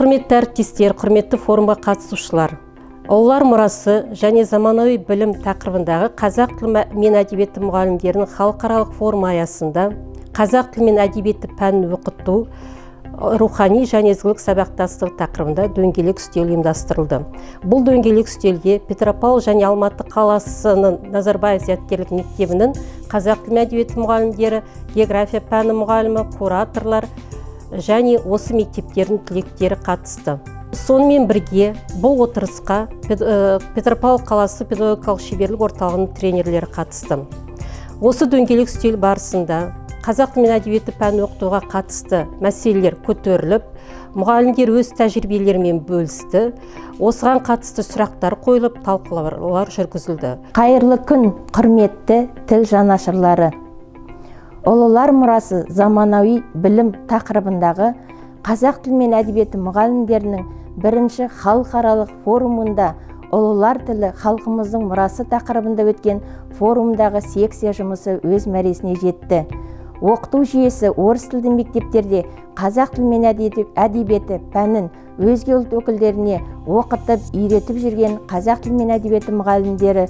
Құрметті әріптестер, құрметті форумға қатысушылар. Ұлылар мұрасы және заманауи білім тақырыбындағы қазақ тілі мен әдебиеті мұғалімдерінің халықаралық форумы аясында қазақ тілі мен әдебиеті пәнін оқыту, рухани және ізгілік сабақтастығы тақырыбында дөңгелек үстел ұйымдастырылды. Бұл дөңгелек үстелге Петропавл және Алматы қаласының Назарбаев зияткерлік мектебінің қазақ тілі мен әдебиеті мұғалімдері, география пәні мұғалімі, кураторлар және осы мектептердің түлектері қатысты. Сонымен бірге бұл отырысқа Петропавл қаласы педагогикалық шеберлік орталығының тренерлері қатысты. Осы дөңгелек үстел барысында қазақ тілі мен әдебиеті пәнін оқытуға қатысты мәселелер көтеріліп, мұғалімдер өз тәжірибелерімен бөлісті. Осыған қатысты сұрақтар қойылып, талқылаулар жүргізілді. Қайырлы күн, құрметті тіл жанашырлары. Ұлылар мұрасы заманауи білім тақырыбындағы қазақ тілі мен әдебиеті мұғалімдерінің бірінші халықаралық форумында ұлылар тілі халқымыздың мұрасы тақырыбында өткен форумдағы секция жұмысы өз мәресіне жетті. Оқыту жүйесі орыс тілді мектептерде қазақ тілі мен әдебиеті пәнін өзге ұлт өкілдеріне оқытып, үйретіп жүрген қазақ тілі мен әдебиеті мұғалімдері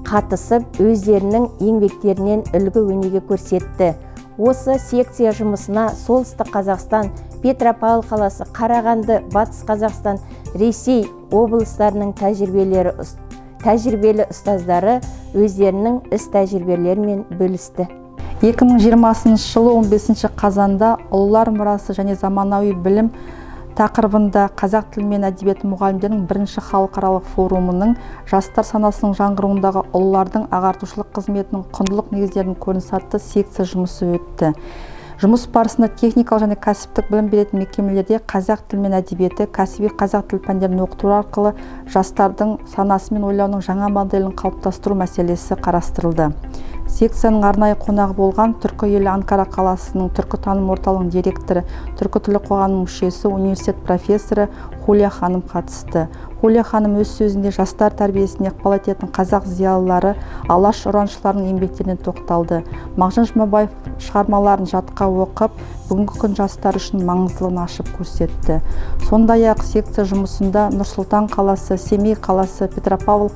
қатысып, өздерінің еңбектерінен үлгі өнеге көрсетті. Осы секция жұмысына Солтүстік Қазақстан, Петропавл қаласы, Қарағанды, Батыс Қазақстан, Ресей облыстарының тәжірибелі ұстаздары өздерінің іс тәжірибелерімен бөлісті. 2020 жылы 15 қазанда ұлылар мұрасы және заманауи білім тақырыбында қазақ тілі мен әдебиеті мұғалімдерінің бірінші халықаралық форумының жастар санасының жаңғыруындағы ұлылардың ағартушылық қызметінің құндылық негіздерін көрініс атты секция жұмысы өтті. Жұмыс барысында техникалық және кәсіптік білім беретін мекемелерде қазақ тілі мен әдебиеті, кәсіби қазақ тілі пәндерін оқыту арқылы жастардың санасы мен ойлауының жаңа моделін қалыптастыру мәселесі қарастырылды. Секцияның арнайы қонағы болған түркі елі Анкара қаласының түркі таным орталығының директоры, түркі тілі қоғамының мүшесі, университет профессоры Хулия ханым қатысты. Хулия ханым өз сөзінде жастар тәрбиесіне ықпал ететін қазақ зиялылары, алаш ұраншыларының еңбектеріне тоқталды. Мағжан Жұмабаев шығармаларын жатқа оқып, бүгінгі күн жастар үшін маңыздылығын ашып көрсетті. Сондай-ақ секция жұмысында Нұр Сұлтан қаласы, Семей қаласы, Петропавл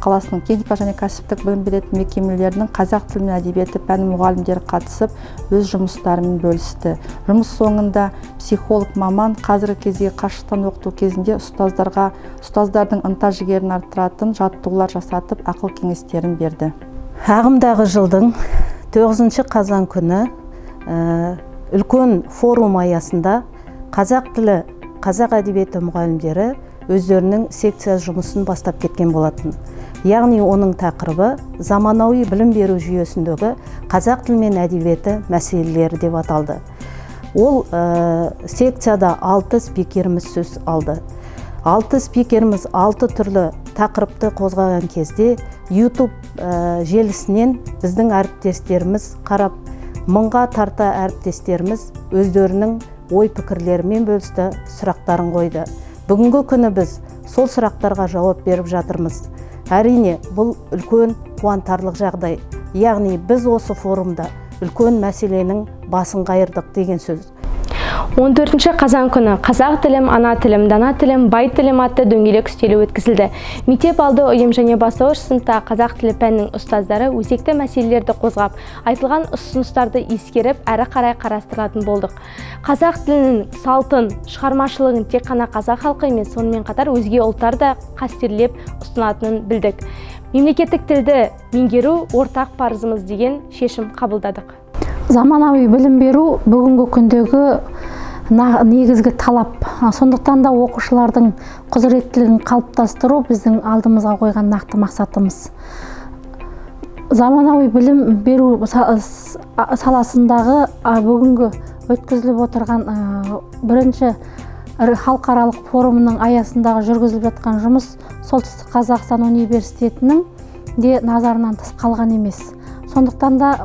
қаласының техника және кәсіптік білім беретін мекемелерінің қазақ тілі мен әдебиеті пәні мұғалімдері қатысып, өз жұмыстарымен бөлісті. Жұмыс соңында психолог маман қазіргі кездегі қашықтан оқыту кезінде ұстаздардың ынта-жігерін арттыратын жаттығулар жасатып, ақыл кеңестерін берді. Ағымдағы жылдың 9 қазан күні үлкен форум аясында қазақ тілі, қазақ әдебиеті мұғалімдері өздерінің секция жұмысын бастап кеткен болатын. Яғни оның тақырыбы заманауи білім беру жүйесіндегі қазақ тілі мен әдебиеті мәселелері деп аталды. Ол секцияда 6 спикеріміз сөз алды. 6 спикеріміз 6 түрлі тақырыпты қозғаған кезде YouTube желісінен біздің әріптестеріміз қарап, мыңға тарта әріптестеріміз өздерінің ой пікірлерімен бөлісті, сұрақтарын қойды. Бүгінгі күні біз сол сұрақтарға жауап беріп жатырмыз. Әрине, бұл үлкен қуантарлық жағдай. Яғни біз осы форумда үлкен мәселенің басын қайырдық деген сөз. 14 қазан күні қазақ тілім, ана тілім, дана тілім, бай тілім атты дөңгелек үстелі өткізілді. Мектеп алды ұйым және бастауыш сыныпта қазақ тілі пәнінің ұстаздары өзекті мәселелерді қозғап, айтылған ұсыныстарды ескеріп, әрі қарай қарастыратын болдық. Қазақ тілінің салтын, шығармашылығын тек қана қазақ халқы емес, сонымен қатар өзге ұлттар да қастерлеп ұсынатынын білдік. Мемлекеттік тілді меңгеру ортақ парызымыз деген шешім қабылдадық. Заманауи білім беру бүгінгі күндегі негізгі талап. Сондықтан да оқушылардың құзыреттілігін қалыптастыру біздің алдымызға қойған нақты мақсатымыз. Заманауи білім беру саласындағы бүгінгі өткізіліп отырған бірінші халықаралық форумның аясындағы жүргізіліп жатқан жұмыс Солтүстік Қазақстан университетінің де назарынан тыс қалған емес. Сондықтан да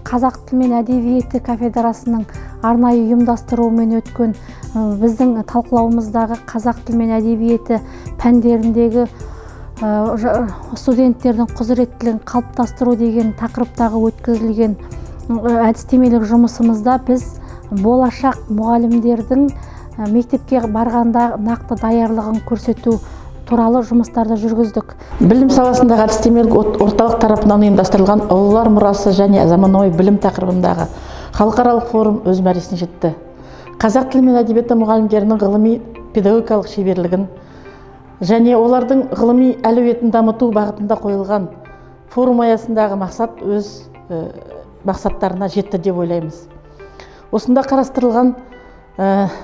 қазақ тілі мен әдебиеті кафедрасының арнайы ұйымдастыруымен өткен біздің талқылауымыздағы қазақ тілі мен әдебиеті пәндеріндегі студенттердің құзыреттілігін қалыптастыру деген тақырыптағы өткізілген әдістемелік жұмысымызда біз болашақ мұғалімдердің мектепке барғанда нақты даярлығын көрсету туралы жұмыстарды жүргіздік. Білім саласындағы әдістемелік орталық тарапынан ұйымдастырылған ұлылар мұрасы және заманауи білім тақырыбындағы халықаралық форум өз мәресіне жетті. Қазақ тілі мен әдебиеті мұғалімдерінің ғылыми педагогикалық шеберлігін және олардың ғылыми әлеуетін дамыту бағытында қойылған форум аясындағы мақсат өз мақсаттарына жетті деп ойлаймыз. Осында қарастырылған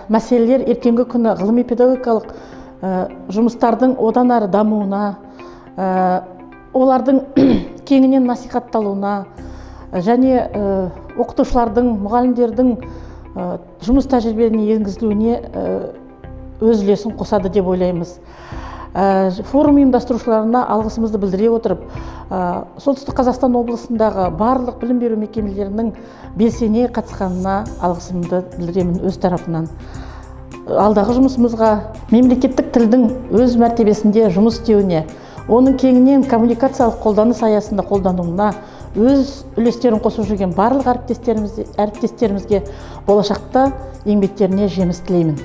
мәселелер ертеңгі күні ғылыми педагогикалық жұмыстардың одан ары дамуына, олардың кеңінен насихатталуына және оқытушылардың, мұғалімдердің жұмыс тәжірибесіне енгізілуіне өз үлесін қосады деп ойлаймыз. Форум ұйымдастырушыларына алғысымызды білдіре отырып, Солтүстік Қазақстан облысындағы барлық білім беру мекемелерінің белсене қатысқанына алғысымды білдіремін өз тарапынан. Алдағы жұмысымызға мемлекеттік тілдің өз мәртебесінде жұмыс істеуіне, оның кеңінен коммуникациялық қолданыс аясында қолдануына өз үлестерін қосып жүрген барлық әріптестерімізге болашақта еңбектеріне жеміс тілеймін.